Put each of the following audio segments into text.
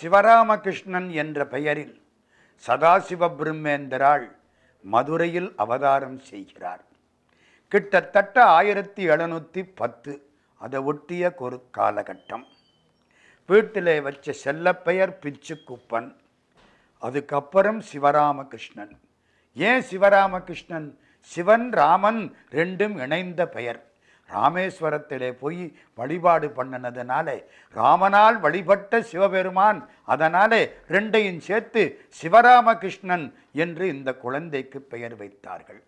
சிவராமகிருஷ்ணன் என்ற பெயரில் சதாசிவ பிரம்மேந்திராள் மதுரையில் அவதாரம் செய்கிறார். கிட்டத்தட்ட 1710 அதை ஒட்டிய ஒரு காலகட்டம். வீட்டிலே வச்ச செல்லப்பெயர் பிச்சுக்குப்பன். அதுக்கப்புறம் சிவராமகிருஷ்ணன். ஏன் சிவராமகிருஷ்ணன்? சிவன் ராமன் ரெண்டும் இணைந்த பெயர். ராமேஸ்வரத்திலே போய் வழிபாடு பண்ணினதுனால ராமனால் வழிபட்ட சிவபெருமான், அதனாலே ரெண்டையும் சேர்த்து சிவராமகிருஷ்ணன் என்று இந்த குழந்தைக்கு பெயர் வைத்தார்கள்.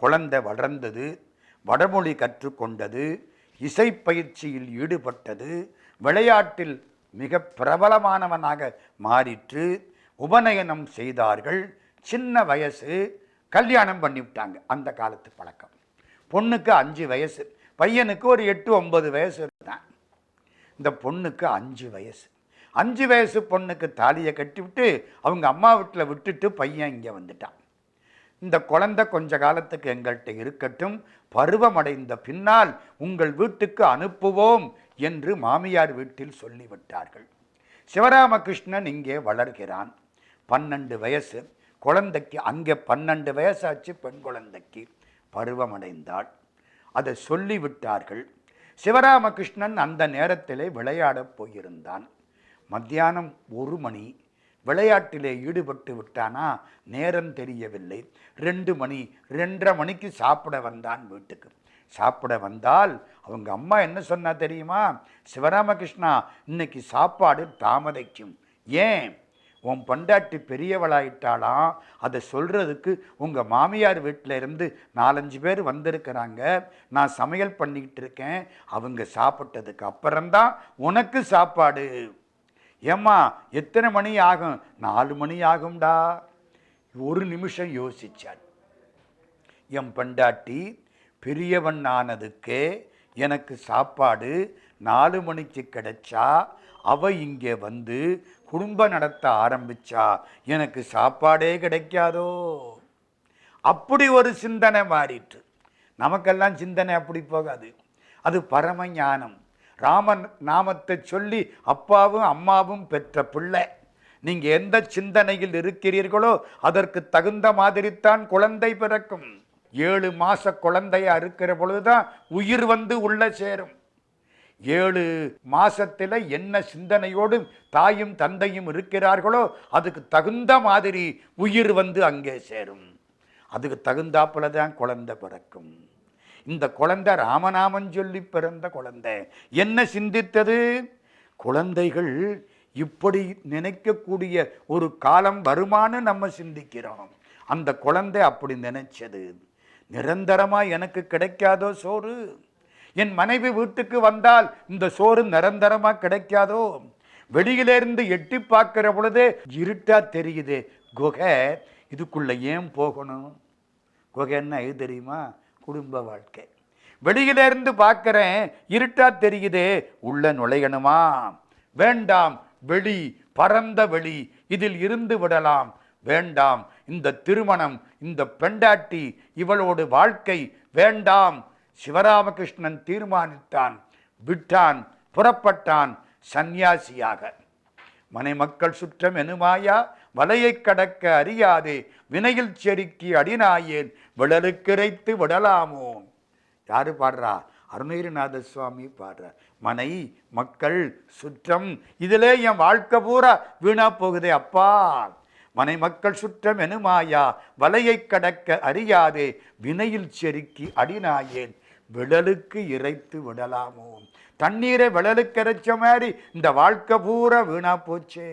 குழந்தை வளர்ந்தது, வடமொழி கற்றுக்கொண்டது, இசைப்பயிற்சியில் ஈடுபட்டது, விளையாட்டில் மிக பிரபலமானவனாக மாறிற்று. உபநயனம் செய்தார்கள். சின்ன வயசு, கல்யாணம் பண்ணிவிட்டாங்க. அந்த காலத்து பழக்கம். பொண்ணுக்கு 5 வயசு, பையனுக்கு ஒரு 8-9 வயசு இருந்தான். இந்த பொண்ணுக்கு 5 வயசு. 5 வயசு பொண்ணுக்கு தாலியை கட்டிவிட்டு அவங்க அம்மா வீட்டில் விட்டுட்டு பையன் இங்கே வந்துட்டான். இந்த குழந்தை கொஞ்ச காலத்துக்கு எங்கள்கிட்ட இருக்கட்டும், பருவமடைந்த பின்னால் உங்கள் வீட்டுக்கு அனுப்புவோம் என்று மாமியார் வீட்டில் சொல்லிவிட்டார்கள். சிவராமகிருஷ்ணன் இங்கே வளர்கிறான். 12 வயசு குழந்தைக்கு. அங்கே 12 வயசாச்சு பெண் குழந்தைக்கு. பருவமடைந்தாள். அதை சொல்லிவிட்டார்கள். சிவராமகிருஷ்ணன் அந்த நேரத்திலே விளையாடப் போயிருந்தான். மத்தியானம் 1 மணி. விளையாட்டிலே ஈடுபட்டு விட்டானா, நேரம் தெரியவில்லை. 2 மணி, 2:30 மணிக்கு சாப்பிட வந்தான் வீட்டுக்கு. சாப்பிட வந்தால் அவங்க அம்மா என்ன சொன்னா தெரியுமா? சிவராமகிருஷ்ணா, இன்னைக்கு சாப்பாடு தாமதிக்கும். ஏன்? உன் பொண்டாட்டி பெரியவளாயிட்டாலாம், அதை சொல்கிறதுக்கு உங்கள் மாமியார் வீட்டில் இருந்து 4-5 பேர் வந்திருக்கிறாங்க. நான் சமையல் பண்ணிக்கிட்டு இருக்கேன். அவங்க சாப்பிட்டதுக்கு அப்புறம்தான் உனக்கு சாப்பாடு. ஏம்மா, எத்தனை மணி ஆகும்? 4 மணி ஆகும்டா. 1 நிமிஷம் யோசிச்சாள். என் பொண்டாட்டி பெரியவன் ஆனதுக்கே எனக்கு சாப்பாடு 4 மணிக்கு கிடைச்சா, அவ இங்கே வந்து குடும்பம் நடத்த ஆரம்பிச்சா எனக்கு சாப்பாடே கிடைக்காதோ? அப்படி ஒரு சிந்தனை மாறிட்டு. நமக்கெல்லாம் சிந்தனை அப்படி போகாது. அது பரம ஞானம். ராமன் நாமத்தை சொல்லி அப்பாவும் அம்மாவும் பெற்ற பிள்ளை. நீங்க எந்த சிந்தனையில் இருக்கிறீர்களோ அதற்கு தகுந்த மாதிரித்தான் குழந்தை பிறக்கும். 7 மாச குழந்தையா இருக்கிற பொழுதுதான் உயிர் வந்து உள்ள சேரும். 7 மாசத்துல என்ன சிந்தனையோடு தாயும் தந்தையும் இருக்கிறார்களோ அதுக்கு தகுந்த மாதிரி உயிர் வந்து அங்கே சேரும். அதுக்கு தகுந்தாப்புல தான் குழந்தை பிறக்கும். இந்த குழந்தை ராமநாமம் சொல்லி பிறந்த குழந்தை. என்ன சிந்தித்தது? குழந்தைகள் இப்படி நினைக்கக்கூடிய ஒரு காலம் வருமானு நம்ம சிந்திக்கிறோம். அந்த குழந்தை அப்படி நினைச்சது. நிரந்தரமா எனக்கு கிடைக்காதோ சோறு? என் மனைவி வீட்டுக்கு வந்தால் இந்த சோறு நிரந்தரமா கிடைக்காதோ? வெளியிலிருந்து எட்டி பார்க்கிற பொழுதே இருட்டா தெரியுது. குகை, இதுக்குள்ள ஏன் போகணும்? குகை என்ன இது தெரியுமா? குடும்ப வாழ்க்கை. வெளியிலிருந்து பார்க்கிறேன், இருட்டா தெரியுதே, உள்ள நுழையணுமா? வேண்டாம். வெளி, பரந்த வெளி, இதில் இருந்து விடலாம். வேண்டாம். இந்த திருமணம், இந்த பெண்டாட்டி, இவளோடு வாழ்க்கை வேண்டாம். சிவராமகிருஷ்ணன் தீர்மானித்தான். விட்டான், புறப்பட்டான் சந்நியாசியாக. மனைமக்கள் சுற்றம் எனுமாயா, வலையை கடக்க அறியாதே, வினையில் செருக்கி அடிநாயேன் விழலுக்கிரைத்து விடலாமோ. யாரு பாடுறா? அருணகிரிநாத சுவாமி பாடுறார். மனை, மக்கள், சுற்றம், இதிலே என் வாழ்க்கை பூரா வீணா போகுதே அப்பா. மனை மக்கள் சுற்றம் எனுமாயா, வலையை கடக்க அறியாதே, வினையில் செருக்கி அடிநாயேன் விழலுக்கு இறைத்து விடலாமோ. தண்ணீரை விழலுக்கு இறைச்ச மாதிரி இந்த வாழ்க்கை பூரா வீணா போச்சே.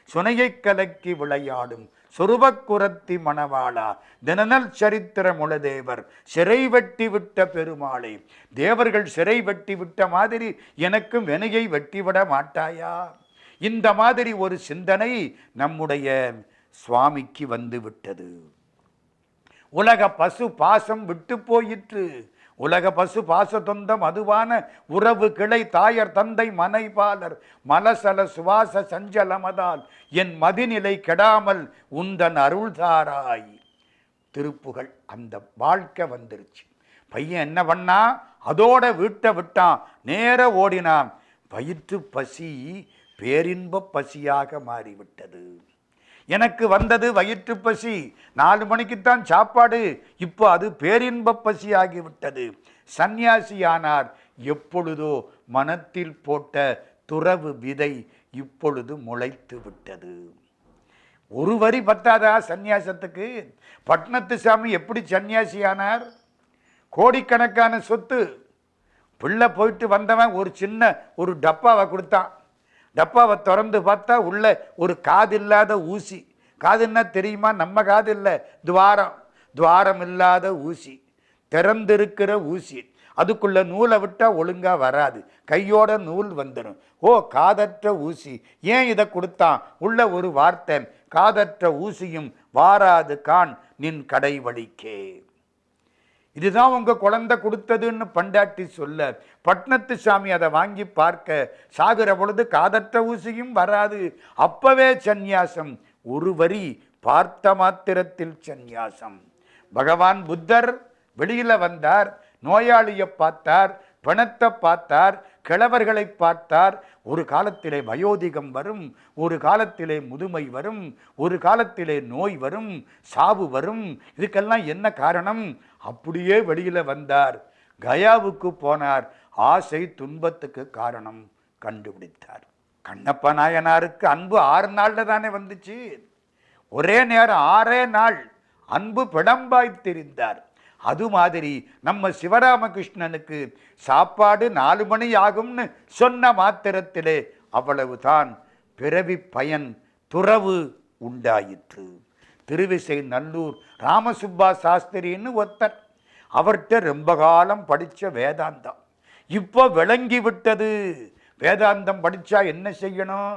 சுனையை கலக்கி விளையாடும் சொருபக்குரத்தி மணவாளா, தினநல் சரித்திர முளதேவர் சிறை வெட்டி விட்ட பெருமாளை. தேவர்கள் சிறை வெட்டி விட்ட மாதிரி எனக்கும் வினையை வெட்டிவிட மாட்டாயா? இந்த மாதிரி ஒரு சிந்தனை நம்முடைய சுவாமிக்கு வந்து விட்டது. உலக பசு பாசம் விட்டு போயிற்று. உலக பசு பாசதொந்த மதுவான உறவு கிளை தாயர் தந்தை மனைபாலர் மலசல சுவாச சஞ்சலமதால் என் மதிநிலை கெடாமல் உந்தன் அருள்தாராய். திருப்புகழ். அந்த வாழ்க்கை வந்துருச்சு. பையன் என்ன பண்ணா? அதோட வீட்டை விட்டான், நேர ஓடினான். வயிற்று பசி பேரின்ப பசியாக மாறிவிட்டது. எனக்கு வந்தது வயிற்று பசி, 4 மணிக்குத்தான் சாப்பாடு, இப்போ அது பேரின்ப பசி ஆகிவிட்டது. சந்நியாசியானார். எப்பொழுதோ மனத்தில் போட்ட துறவு விதை இப்பொழுது முளைத்து விட்டது. ஒரு வரி பத்தாதா சந்நியாசத்துக்கு? பட்னத்து சாமி எப்படி சன்னியாசியானார்? கோடிக்கணக்கான சொத்து. பிள்ளை போயிட்டு வந்தவன் ஒரு சின்ன ஒரு டப்பாவை கொடுத்தான். டப்பாவை திறந்து பார்த்தா உள்ள ஒரு காது இல்லாத ஊசி. காதுன்னா தெரியுமா? நம்ம காது இல்லை, துவாரம். துவாரம் இல்லாத ஊசி, திறந்திருக்கிற ஊசி. அதுக்குள்ள நூலை விட்டால் ஒழுங்காக வராது, கையோட நூல் வந்துடும். ஓ, காதற்ற ஊசி. ஏன் இதை கொடுத்தான்? உள்ள ஒரு வார்த்தை, காதற்ற ஊசியும் வாராது கான் நின் கடை வழிக்கே. இதுதான் உங்க குழந்தை கொடுத்ததுன்னு பண்டாட்டி சொல்ல, பட்னத்து சாமி அதை வாங்கி பார்க்க, சாகுற பொழுது காதற்ற ஊசியும் வராது. அப்பவே சந்நியாசம். ஒரு வரி பார்த்த மாத்திரத்தில் சந்நியாசம். பகவான் புத்தர் வெளியில வந்தார், நோயாளியை பார்த்தார், பிணத்தை பார்த்தார், கிழவர்களை பார்த்தார். ஒரு காலத்திலே வயோதிகம் வரும், ஒரு காலத்திலே முதுமை வரும், ஒரு காலத்திலே நோய் வரும், சாவு வரும். இதுக்கெல்லாம் என்ன காரணம்? அப்படியே வெளியில வந்தார். கயாவுக்கு போனார். ஆசை துன்பத்துக்கு காரணம் கண்டுபிடித்தார். கண்ணப்ப நாயனாருக்கு அன்பு 6 நாள்ல தானே வந்துச்சு. ஒரே நேரம் 6 நாள் அன்பு பிடம்பாய் தெரிந்தார். அது மாதிரி நம்ம சிவராமகிருஷ்ணனுக்கு சாப்பாடு 4 மணி ஆகும்னு சொன்ன மாத்திரத்திலே அவ்வளவுதான் பிறவி பயன் துறவு உண்டாயிற்று. திருவிசை நல்லூர் ராமசுப்பா சாஸ்திரின்னு ஒருத்தர். அவர்கிட்ட ரொம்ப காலம் படித்த வேதாந்தம் இப்போ விளங்கி விட்டது. வேதாந்தம் படித்தா என்ன செய்யணும்?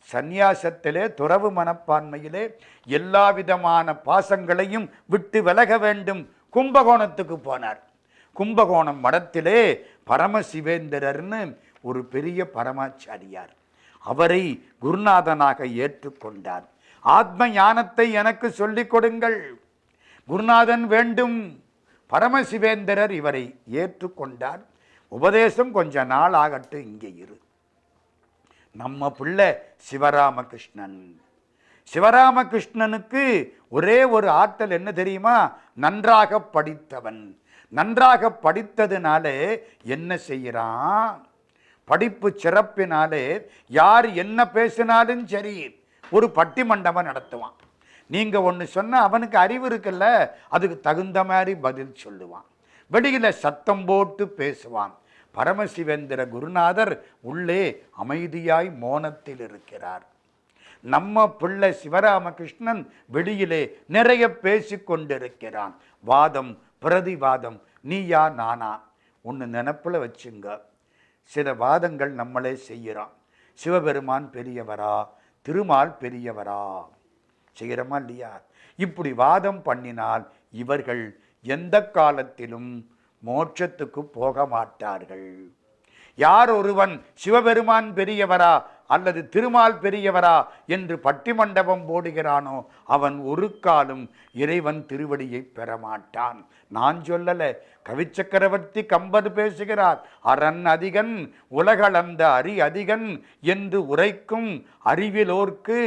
சந்நியாசத்திலே துறவு மனப்பான்மையிலே எல்லா விதமான பாசங்களையும் விட்டு விலக வேண்டும். கும்பகோணத்துக்கு போனார். கும்பகோணம் மடத்திலே பரமசிவேந்திரர்னு ஒரு பெரிய பரமாச்சாரியார். அவரை குருநாதனாக ஏற்றுக்கொண்டார். ஆத்ம ஞானத்தை எனக்கு சொல்லிக் கொடுங்கள், குருநாதன் வேண்டும். பரமசிவேந்திரர் இவரை ஏற்றுக்கொண்டார். உபதேசம் கொஞ்ச நாள் ஆகட்டும், இங்கே இரு. நம்ம பிள்ளை சிவராமகிருஷ்ணன். சிவராமகிருஷ்ணனுக்கு ஒரே ஒரு ஆற்றல் என்ன தெரியுமா? நன்றாக படித்தவன். நன்றாக படித்ததுனாலே என்ன செய்கிறான்? படிப்பு சிறப்பினாலே யார் என்ன பேசினாலும் சரி, ஒரு பட்டிமண்டபம் நடத்துவான். நீங்க ஒன்று சொன்ன அவனுக்கு அறிவு இருக்குல்ல, அதுக்கு தகுந்த மாதிரி பதில் சொல்லுவான். வெளியில சத்தம் போட்டு பேசுவான். பரமசிவேந்திர குருநாதர் உள்ளே அமைதியாய் மோனத்தில் இருக்கிறார். நம்ம பிள்ளை சிவராமகிருஷ்ணன் வெளியிலே நிறைய பேசி கொண்டிருக்கிறான். வாதம் பிரதிவாதம், நீயா நானா. ஒன்று நினப்பில் வச்சுங்க, சில வாதங்கள் நம்மளே செய்கிறோம். சிவபெருமான் பெரியவரா, திருமால் பெரியவரா, செய்கிறோமா இல்லையா? இப்படி வாதம் பண்ணினால் இவர்கள் எந்த காலத்திலும் மோட்சத்துக்கு போக மாட்டார்கள். யார் ஒருவன் சிவபெருமான் பெரியவரா அல்லது திருமால் பெரியவரா என்று பட்டிமண்டபம் போடுகிறானோ அவன் ஒரு காலம் இறைவன் திருவடியை பெறமாட்டான். நான் சொல்லல, கவிச்சக்கரவர்த்தி கம்பர் பேசுகிறார். அரண் அதிகன் உலகளந்த அரி அதிகன் என்று உரைக்கும் அறிவிலோர்க்கு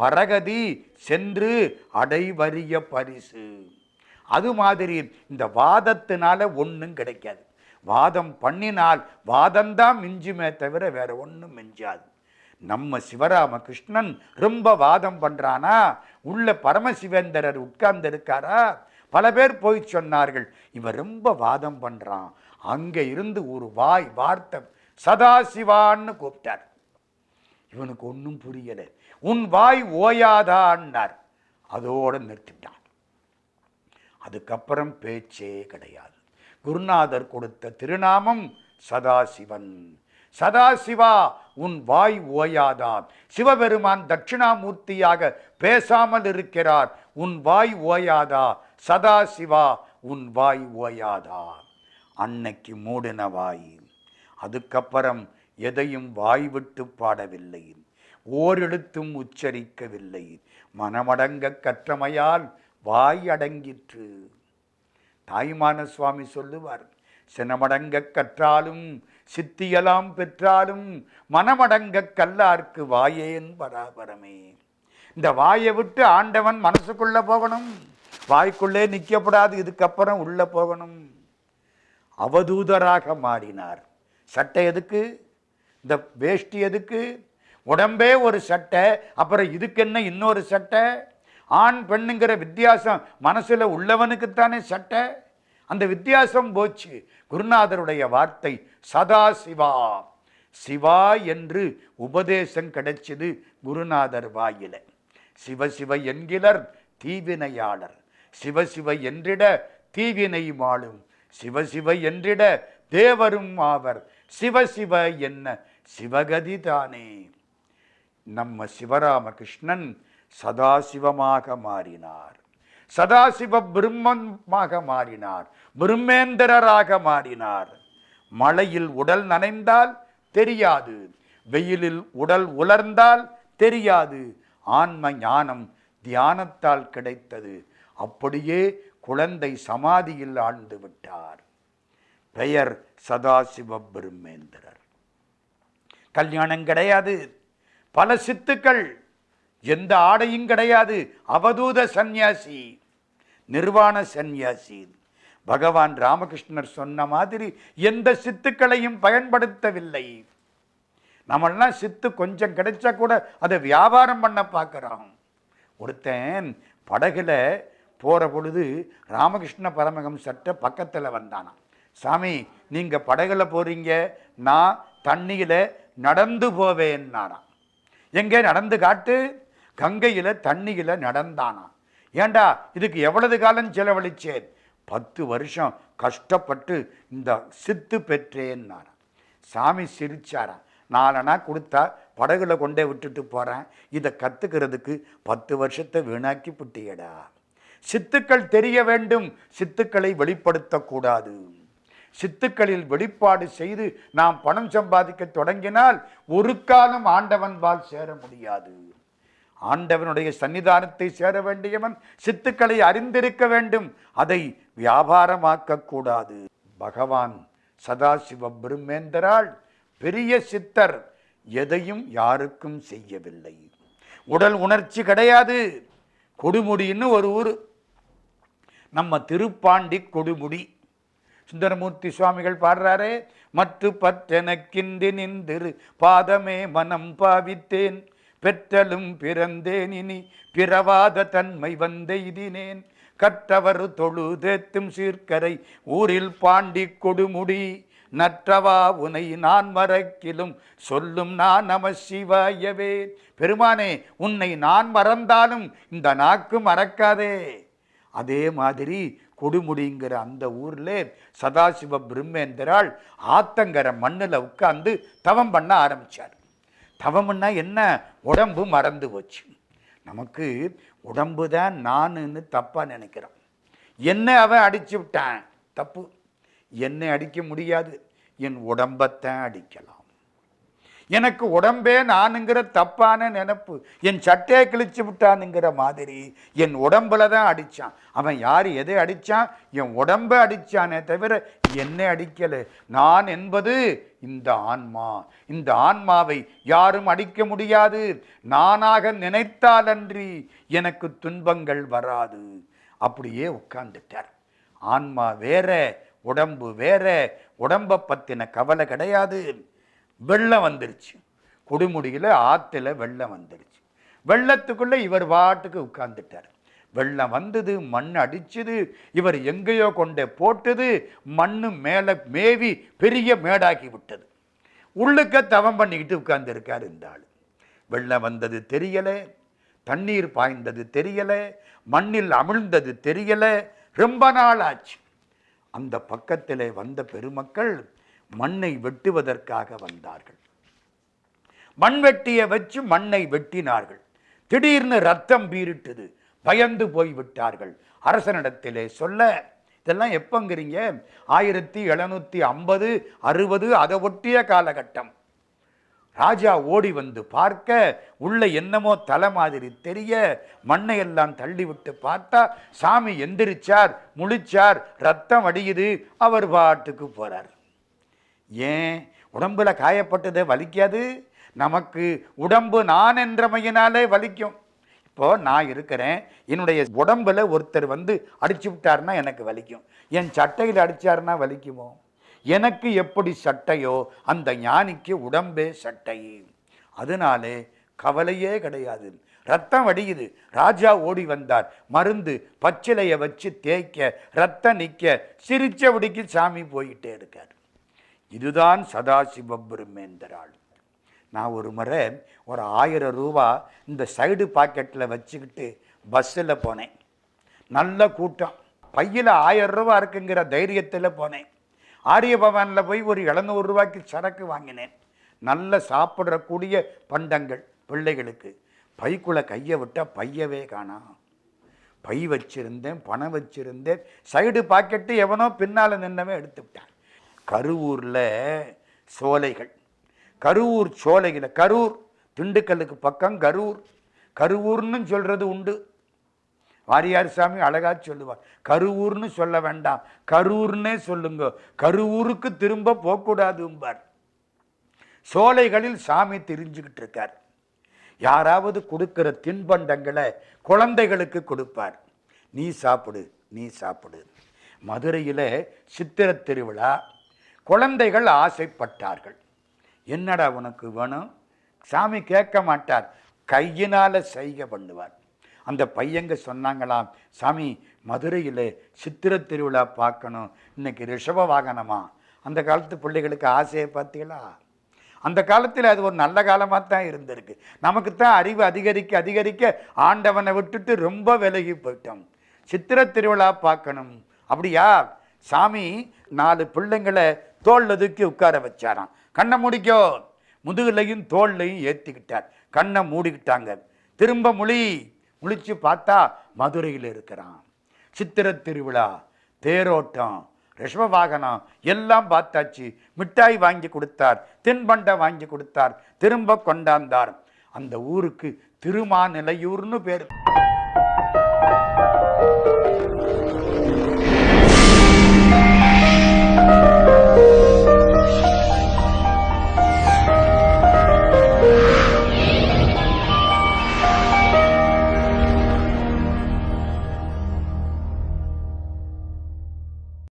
பரகதி சென்று அடைவரிய பரிசு. அது மாதிரி இந்த வாதத்தினால ஒன்றும் கிடைக்காது. வாதம் பண்ணினால் வாதம்தான் மிஞ்சுமே தவிர வேற ஒன்றும் மிஞ்சாது. நம்ம சிவராமகிருஷ்ணன் ரொம்ப வாதம் பண்றானா? உள்ள பரமசிவேந்திரர் உட்கார்ந்து இருக்காரா? பல பேர் போய் சொன்னார்கள், இவன் ரொம்ப வாதம் பண்றான். அங்க இருந்து ஒரு வார்த்தை சதாசிவான்னு கூப்பிட்டார். இவனுக்கு ஒன்றும் புரியல. உன் வாய் ஓயாதான்னார். அதோட நிறுத்திட்டான். அதுக்கப்புறம் பேச்சே கிடையாது. குருநாதர் கொடுத்த திருநாமம் சதாசிவன். சதாசிவா உன் வாய் ஓயாதான். சிவபெருமான் தட்சிணாமூர்த்தியாக பேசாமல் இருக்கிறார். உன் வாய் ஓயாதா? சதாசிவா உன் வாய் ஓயாதா? அன்னைக்கு மூடின வாய். அதுக்கப்புறம் எதையும் வாய் விட்டு பாடவில்லை, ஓரெழுத்தும் உச்சரிக்கவில்லை. மனமடங்க கற்றமையால் வாய் அடங்கிற்று. தாய்மான சுவாமி சொல்லுவார், சினமடங்க கற்றாலும் சித்தியலாம் பெற்றாலும் மனமடங்க கல்லார்க்கு வாயேன் பராபரமே. இந்த வாயை விட்டு ஆண்டவன் மனசுக்குள்ள போகணும், வாய்க்குள்ளே நிற்கப்படாது, இதுக்கப்புறம் உள்ள போகணும். அவதூதராக மாறினார். சட்டை எதுக்கு? இந்த வேஷ்டி எதுக்கு? உடம்பே ஒரு சட்டை, அப்புறம் இதுக்கு என்ன இன்னொரு சட்டை? ஆண் பெண்ணுங்கிற வித்தியாசம் மனசுல உள்ளவனுக்குத்தானே சட்டை. அந்த வித்தியாசம் போச்சு. குருநாதருடைய வார்த்தை சதா சிவா. சிவா என்று உபதேசம் கிடைச்சது குருநாதர் வாயில. சிவசிவ என்கிறர் தீவினையாளர், சிவசிவ என்றிட தீவினை மாளும், சிவசிவ என்றிட தேவரும் ஆவர், சிவசிவ என்ன சிவகதி தானே. நம்ம சிவராமகிருஷ்ணன் சதாசிவமாக மாறினார், சதாசிவ பிரம்மமாக மாறினார், பிரம்மேந்திரராக மாறினார். மழையில் உடல் நனைந்தால் தெரியாது, வெயிலில் உடல் உலர்ந்தால் தெரியாது. ஆன்ம ஞானம் தியானத்தால் கிடைத்தது. அப்படியே குழந்தை சமாதியில் ஆழ்ந்து விட்டார். பெயர் சதாசிவ பிரம்மேந்திரர். கல்யாணம் கிடையாது, பல சித்துக்கள், எந்த ஆடையும் கிடையாது. அவதூத சந்நியாசி, நிர்வாண சந்நியாசி. பகவான் ராமகிருஷ்ணர் சொன்ன மாதிரி எந்த சித்துக்களையும் பயன்படுத்தவில்லை. நம்மளாம் சித்து கொஞ்சம் கிடைச்சா கூட அதை வியாபாரம் பண்ண பார்க்குறோம். ஒருத்தன் படகுல போகிற பொழுது ராமகிருஷ்ண பரமஹம்சர்ட்ட பக்கத்தில் வந்தானாம். சாமி, நீங்கள் படகுல போகிறீங்க, நான் தண்ணியில் நடந்து போவேன்னாராம். எங்கே நடந்து காட்டு? கங்கையில் தண்ணியில் நடந்தானா. ஏண்டா இதுக்கு எவ்வளவு காலம் செலவழிச்சேன்? 10 வருஷம் கஷ்டப்பட்டு இந்த சித்து பெற்றேன்னாராம். சாமி சிரிச்சாராம். நாலனா கொடுத்தா படகுல கொண்டே விட்டுட்டு போகிறேன், இதை கற்றுக்கிறதுக்கு 10 வருஷத்தை வீணாக்கி புட்டியடா. சித்துக்கள் தெரிய வேண்டும், சித்துக்களை வெளிப்படுத்தக்கூடாது. சித்துக்களில் வெளிப்பாடு செய்து நாம் பணம் சம்பாதிக்க தொடங்கினால் ஒரு காலம் ஆண்டவன் பால் சேர முடியாது. ஆண்டவனுடைய சன்னிதானத்தை சேர வேண்டியவன் சித்துக்களை அறிந்திருக்க வேண்டும், அதை வியாபாரமாக்க கூடாது. பகவான் சதாசிவ பிரம்மேந்திரால் பெரிய சித்தர் எதையும் யாருக்கும் செய்யவில்லை. உடல் உணர்ச்சி கிடையாது. கொடுமுடின்னு ஒரு ஊர், நம்ம திருப்பாண்டி கொடுமுடி. சுந்தரமூர்த்தி சுவாமிகள் பாடுறாரே, மற்ற பற்றெனக்கின்றி நின்றிரு பாதமே மனம் பாவித்தேன், பெற்றலும் பிறந்தேன் இனி பிறவாத தன்மை வந்தெய்தினேன், கற்றவர் தொழுதேத்தும் சீர்க்கரை ஊரில் பாண்டி கொடுமுடி, நற்றவா உனை நான் மறக்கிலும் சொல்லும் நான் நம சிவாயவே. பெருமானே, உன்னை நான் மறந்தாலும் இந்த நாக்கு மறக்காதே. அதே மாதிரி கொடுமுடிங்கிற அந்த ஊர்ல சதாசிவ பிரம்மேந்திரால் ஆத்தங்கர மண்ணில் உட்கார்ந்து தவம் பண்ண ஆரம்பிச்சார். தவம்னா என்ன? உடம்பு மறந்து போச்சு. நமக்கு உடம்பு தான் நானுன்னு தப்பா நினைக்கிறோம். என்ன அவன் அடிச்சு விட்டான், தப்பு. என்னை அடிக்க முடியாது, என் உடம்பத்தான் அடிக்கலாம். எனக்கு உடம்பே நானுங்கிற தப்பான நினைப்பு. என் சட்டையை கிழிச்சு விட்டானுங்கிற மாதிரி என் உடம்புல தான் அடித்தான். அவன் யார் எதை அடித்தான்? என் உடம்பை அடித்தானே தவிர என்னை அடிக்கலை. நான் என்பது இந்த ஆன்மா. இந்த ஆன்மாவை யாரும் அடிக்க முடியாது. நானாக நினைத்தாலன்றி எனக்கு துன்பங்கள் வராது. அப்படியே உட்கார்ந்துட்டார். ஆன்மா வேற, உடம்பு வேற. உடம்பை பற்றின கவலை கிடையாது. வெள்ளம் வந்துருச்சு, கொடுமுடியில் ஆற்றுல வெள்ளம் வந்துருச்சு. வெள்ளத்துக்குள்ளே இவர் பாட்டுக்கு உட்கார்ந்துட்டார். வெள்ளம் வந்தது, மண் அடிச்சுது, இவர் எங்கேயோ கொண்டே போட்டது, மண்ணு மேலே மேவி பெரிய மேடாக்கி விட்டது. உள்ளுக்க தவம் பண்ணிக்கிட்டு உட்கார்ந்துருக்கார் இந்த ஆள். வெள்ளம் வந்தது தெரியலை, தண்ணீர் பாய்ந்தது தெரியலை, மண்ணில் அமிழ்ந்தது தெரியலை. ரொம்ப நாள் ஆச்சு. அந்த பக்கத்திலே வந்த பெருமக்கள் மண்ணை வெட்டுவதற்காக வந்தார்கள். மண்வெட்டியை வச்சு மண்ணை வெட்டினார்கள். திடீர்னு ரத்தம் பீரிட்டது. பயந்து போய் விட்டார்கள். அரசனிடத்திலே சொல்ல, இதெல்லாம் எப்பங்கிறீங்க? 1750 60 அதை ஒட்டிய காலகட்டம். ராஜா ஓடி வந்து பார்க்க, உள்ள என்னமோ தலை மாதிரி தெரிய, மண்ணை எல்லாம் தள்ளிவிட்டு பார்த்தா சாமி எந்திரிச்சார், முழிச்சார், ரத்தம் வடியுது. அவர் பாட்டுக்கு போறார். ஏன்? உடம்புல காயப்பட்டதை வலிக்காது, நமக்கு உடம்பு நான் என்றமையினாலே வலிக்கும். இப்போ நான் இருக்கிறேன், என்னுடைய உடம்புல ஒருத்தர் வந்து அடிச்சு விட்டாருன்னா எனக்கு வலிக்கும், என் சட்டையில் அடிச்சாருன்னா வலிக்குமோ? எனக்கு எப்படி சட்டையோ அந்த ஞானிக்கு உடம்பே சட்டை. அதனாலே கவலையே கிடையாது. ரத்தம் வடியுது, ராஜா ஓடி வந்தார், மருந்து பச்சிலையை வச்சு தேய்க்க ரத்தம் நிற்க சிரிச்சபடிக்கு சாமி போயிட்டே இருக்கார். இதுதான் சதாசிவ பிரம்மேந்திராள். நான் ஒரு முறை ஒரு 1000 ரூபா இந்த சைடு பாக்கெட்டில் வச்சுக்கிட்டு பஸ்ஸில் போனேன். நல்ல கூட்டம், பையில் 1000 ரூபா இருக்குங்கிற தைரியத்தில் போனேன். ஆரிய பவனில் போய் ஒரு 700 ரூபாய்க்கு சரக்கு வாங்கினேன். நல்ல சாப்பிடக்கூடிய பண்டங்கள் பிள்ளைகளுக்கு. பைக்குள்ளே கையை விட்டால் பையவே காணோம். பை வச்சிருந்தேன், பணம் வச்சிருந்தேன், சைடு பாக்கெட்டு எவனோ பின்னால் நின்னவன் எடுத்து விட்டான். கருவூரில் சோலைகள், கருவூர் சோலையில், கரூர் திண்டுக்கல்லுக்கு பக்கம் கரூர், கருவூர்னு சொல்கிறது உண்டு. வாரியார் சாமி அழகா சொல்லுவார், கருவூர்னு சொல்ல வேண்டாம், கரூர்னே சொல்லுங்க, கருவூருக்கு திரும்ப போகக்கூடாதும்பார். சோலைகளில் சாமி திரிஞ்சுக்கிட்டு இருக்கார். யாராவது கொடுக்கிற தின்பண்டங்களை குழந்தைகளுக்கு கொடுப்பார். நீ சாப்பிடு, நீ சாப்பிடு. மதுரையில் சித்திர திருவிழா, குழந்தைகள் ஆசைப்பட்டார்கள். என்னடா உனக்கு வேணும்? சாமி கேட்க மாட்டார், கையினால் செய்கை பண்ணுவார். அந்த பையங்க சொன்னாங்களாம், சாமி மதுரையில் சித்திர திருவிழா பார்க்கணும், இன்னைக்கு ரிஷப வாகனமா. அந்த காலத்து பிள்ளைகளுக்கு ஆசையை பார்த்தீங்களா? அந்த காலத்தில் அது ஒரு நல்ல காலமாக தான் இருந்திருக்கு. நமக்கு தான் அறிவு அதிகரிக்க அதிகரிக்க ஆண்டவனை விட்டுட்டு ரொம்ப விலகி போயிட்டோம். சித்திர திருவிழா பார்க்கணும். அப்படியா? சாமி 4 பிள்ளைங்களை தோளில் தூக்கி உட்கார வச்சாராம். கண்ணை மூடிக்கோ, முதுகுலையும் தோல்லையும் ஏற்றிக்கிட்டார். கண்ணை மூடிக்கிட்டாங்க. திரும்ப முழிச்சு பார்த்தா மதுரையில் இருக்கிறான். சித்திர திருவிழா, தேரோட்டம், ரிஷப வாகனம் எல்லாம் பார்த்தாச்சு. மிட்டாய் வாங்கி கொடுத்தார், தின்பண்டம் வாங்கி கொடுத்தார், திரும்ப கொண்டாந்தார். அந்த ஊருக்கு திருமாநிலையூர்னு பேர்.